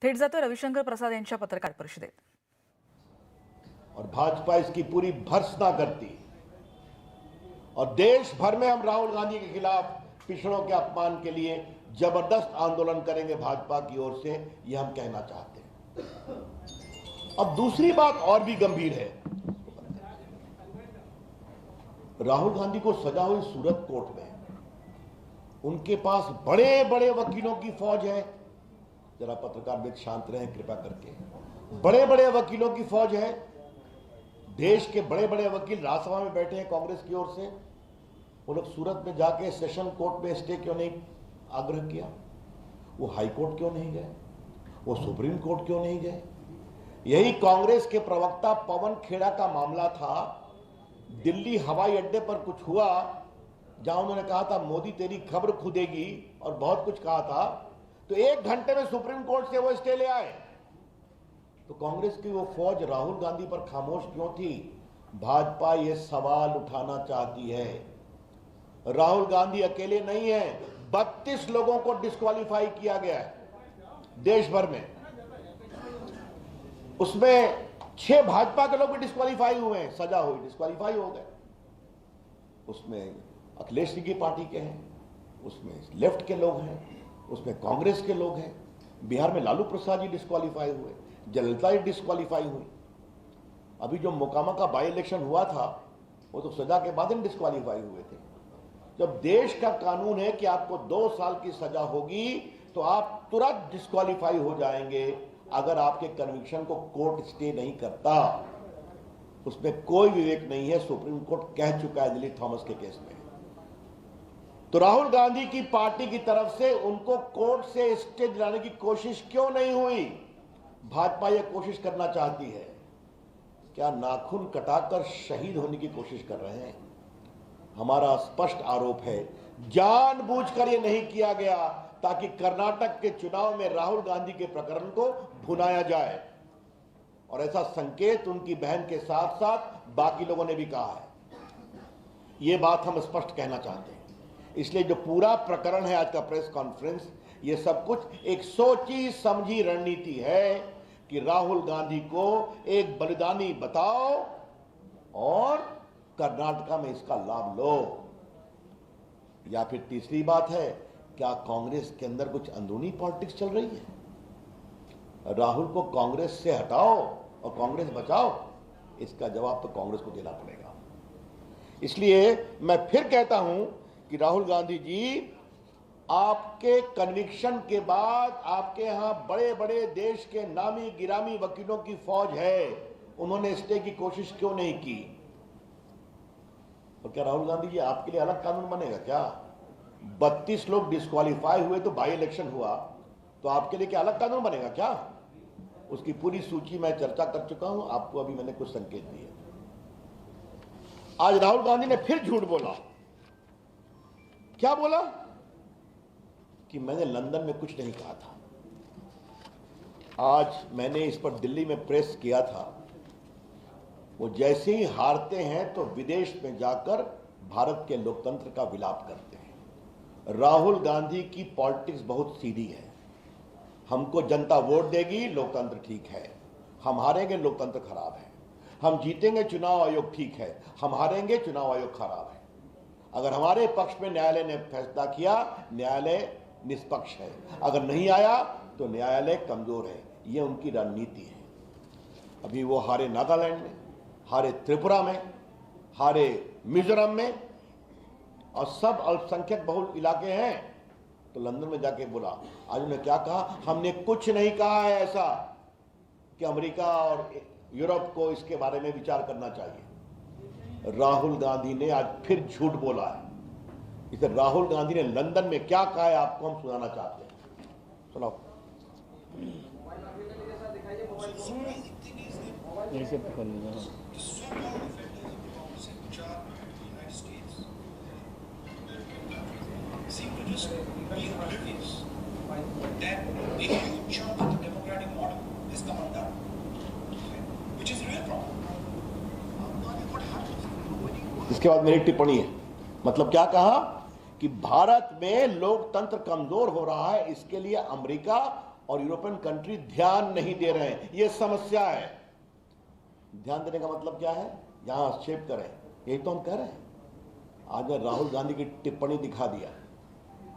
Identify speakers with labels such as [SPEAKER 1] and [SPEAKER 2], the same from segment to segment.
[SPEAKER 1] थेट जातो रविशंकर प्रसाद यांच्या पत्रकार परिषदेत।
[SPEAKER 2] और भाजपा इसकी पूरी भर्त्सना करती और देश भर में हम राहुल गांधी के खिलाफ पिछड़ों के अपमान के लिए जबरदस्त आंदोलन करेंगे भाजपा की ओर से, यह हम कहना चाहते हैं। अब दूसरी बात और भी गंभीर है। राहुल गांधी को सजा हुई सूरत कोर्ट में उनके पास बड़े बड़े वकीलों की फौज है। जरा पत्रकार मित्र शांत रहें कृपया करके। बड़े बड़े वकीलों की फौज है। देश के बड़े बड़े वकील राज्यसभा में बैठे हैं कांग्रेस की ओर से। वो लोग सूरत में जाके सेशन कोर्ट में स्टे क्यों नहीं आग्रह किया? वो हाई कोर्ट क्यों नहीं गए? वो सुप्रीम कोर्ट क्यों नहीं गए? यही कांग्रेस के प्रवक्ता पवन खेड़ा का मामला था। दिल्ली हवाई अड्डे पर कुछ हुआ जहां उन्होंने कहा था मोदी तेरी खबर खुदेगी और बहुत कुछ कहा था, तो 1 घंटे में सुप्रीम कोर्ट से वो स्टे ले आए। तो कांग्रेस की वो फौज राहुल गांधी पर खामोश क्यों थी? भाजपा ये सवाल उठाना चाहती है। राहुल गांधी अकेले नहीं है, 32 लोगों को डिस्क्वालीफाई किया गया है देश भर में। उसमें 6 भाजपा के लोग भी डिस्क्वालीफाई हुए हैं, सजा हुई, डिस्क्वालीफाई हो गए। उसमें अखिलेश जी की पार्टी के हैं, उसमें लेफ्ट के लोग हैं, उसमें कांग्रेस के लोग हैं। बिहार में लालू प्रसाद जी डिस्क्वालीफाई हुए, जयललिता जी डिस्क्वालीफाई हुई। अभी जो मोकामा का बाई इलेक्शन हुआ था वो तो सजा के बाद ही डिस्क्वालीफाई हुए थे। जब देश का कानून है कि आपको 2 साल की सजा होगी तो आप तुरंत डिस्क्वालीफाई हो जाएंगे अगर आपके कन्विक्शन को कोर्ट स्टे नहीं करता। उसमें कोई विवेक नहीं है, सुप्रीम कोर्ट कह चुका है दिलीप थॉमस के केस में। तो राहुल गांधी की पार्टी की तरफ से उनको कोर्ट से स्टे दिलाने की कोशिश क्यों नहीं हुई? भाजपा यह कोशिश करना चाहती है। क्या नाखून कटाकर शहीद होने की कोशिश कर रहे हैं? हमारा स्पष्ट आरोप है जानबूझकर यह नहीं किया गया ताकि कर्नाटक के चुनाव में राहुल गांधी के प्रकरण को भुनाया जाए। और ऐसा संकेत उनकी बहन के साथ साथ बाकी लोगों ने भी कहा है। यह बात हम स्पष्ट कहना चाहते हैं। इसलिए जो पूरा प्रकरण है आज का प्रेस कॉन्फ्रेंस, ये सब कुछ एक सोची समझी रणनीति है कि राहुल गांधी को एक बलिदानी बताओ और कर्नाटका में इसका लाभ लो। या फिर तीसरी बात है, क्या कांग्रेस के अंदर कुछ अंदरूनी पॉलिटिक्स चल रही है? राहुल को कांग्रेस से हटाओ और कांग्रेस बचाओ, इसका जवाब तो कांग्रेस को देना पड़ेगा। इसलिए मैं फिर कहता हूं कि राहुल गांधी जी, आपके कन्विक्शन के बाद आपके यहां बड़े बड़े देश के नामी गिरामी वकीलों की फौज है, उन्होंने स्टे की कोशिश क्यों नहीं की? और क्या राहुल गांधी जी आपके लिए अलग कानून बनेगा क्या? 32 लोग डिस्क्वालीफाई हुए तो बाई इलेक्शन हुआ, तो आपके लिए क्या अलग कानून बनेगा क्या? उसकी पूरी सूची मैं चर्चा कर चुका हूं, आपको अभी मैंने कुछ संकेत दिए। आज राहुल गांधी ने फिर झूठ बोला। क्या बोला? कि मैंने लंदन में कुछ नहीं कहा था। आज मैंने इस पर दिल्ली में प्रेस किया था। वो जैसे ही हारते हैं तो विदेश में जाकर भारत के लोकतंत्र का विलाप करते हैं। राहुल गांधी की पॉलिटिक्स बहुत सीधी है। हमको जनता वोट देगी, लोकतंत्र ठीक है। हम हारेंगे, लोकतंत्र खराब है। हम जीतेंगे, चुनाव आयोग ठीक है। हम हारेंगे, चुनाव आयोग खराब है। अगर हमारे पक्ष में न्यायालय ने फैसला किया, न्यायालय निष्पक्ष है। अगर नहीं आया तो न्यायालय कमजोर है। यह उनकी रणनीति है। अभी वो हारे नागालैंड में, हारे त्रिपुरा में, हारे मिजोरम में, और सब अल्पसंख्यक बहुल इलाके हैं। तो लंदन में जाके बोला। आज उन्होंने क्या कहा? हमने कुछ नहीं कहा है ऐसा कि अमेरिका और यूरोप को इसके बारे में विचार करना चाहिए। राहुल गांधी ने आज फिर झूठ बोला है। इसे राहुल गांधी ने लंदन में क्या कहा है आपको हम सुनाना चाहते हैं। सुनाओ।
[SPEAKER 3] Seem to just be oblivious that a huge chunk of the democratic model is come undone, which is a real problem. What happens?
[SPEAKER 2] इसके बाद मेरी टिप्पणी है। मतलब क्या कहा? कि भारत में लोकतंत्र कमजोर हो रहा है, इसके लिए अमेरिका और यूरोपियन कंट्री ध्यान नहीं दे रहे हैं। ये समस्या है। ध्यान देने का मतलब क्या है? यहां हस्तक्षेप करें, यही तो हम कह रहे हैं। आज मैं राहुल गांधी की टिप्पणी दिखा दिया।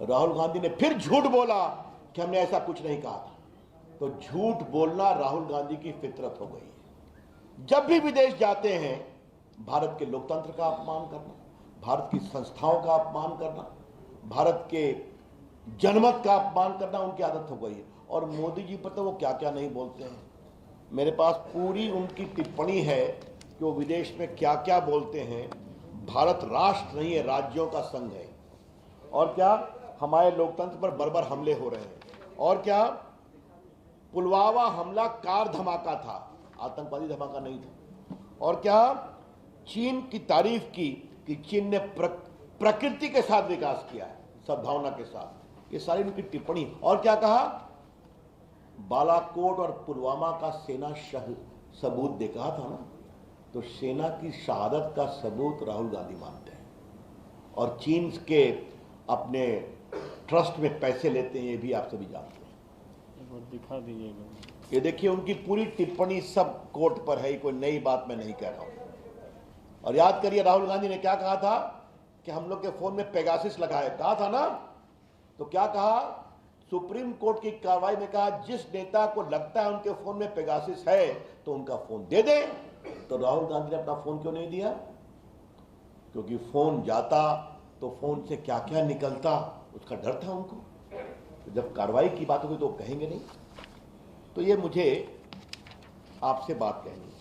[SPEAKER 2] राहुल गांधी ने फिर झूठ बोला कि हमने ऐसा कुछ नहीं कहा था। तो झूठ बोलना राहुल गांधी की फितरत हो गई है। जब भी विदेश जाते हैं, भारत के लोकतंत्र का अपमान करना, भारत की संस्थाओं का अपमान करना, भारत के जनमत का अपमान करना उनकी आदत हो गई है। और मोदी जी पर तो वो क्या क्या नहीं बोलते हैं। मेरे पास पूरी उनकी टिप्पणी है कि वो विदेश में क्या क्या बोलते हैं। भारत राष्ट्र नहीं है, राज्यों का संघ है। और क्या हमारे लोकतंत्र पर बर्बर हमले हो रहे हैं। और क्या पुलवामा हमला कार धमाका था, आतंकवादी धमाका नहीं था। और क्या चीन की तारीफ की कि चीन ने प्रकृति के साथ विकास किया है, सद्भावना के साथ। ये सारी उनकी टिप्पणी। और क्या कहा? बालाकोट और पुलवामा का सेना सबूत दे कहा था ना। तो सेना की शहादत का सबूत राहुल गांधी मानते हैं और चीन के अपने ट्रस्ट में पैसे लेते हैं, ये भी आप सभी जानते हैं।
[SPEAKER 4] दिखा दीजिएगा।
[SPEAKER 2] ये देखिए उनकी पूरी टिप्पणी सब कोर्ट पर है, कोई नई बात मैं नहीं कह रहा हूं। और याद करिए राहुल गांधी ने क्या कहा था कि हम लोग के फोन में पेगासिस लगाए, कहा था ना। तो क्या कहा? सुप्रीम कोर्ट की कार्रवाई में कहा जिस नेता को लगता है उनके फोन में पेगासिस है तो उनका फोन दे दे। तो राहुल गांधी ने अपना फोन क्यों नहीं दिया? क्योंकि फोन जाता तो फोन से क्या क्या निकलता उसका डर था उनको। तो जब कार्रवाई की बात होगी तो कहेंगे नहीं। तो ये मुझे आपसे बात कहनी है।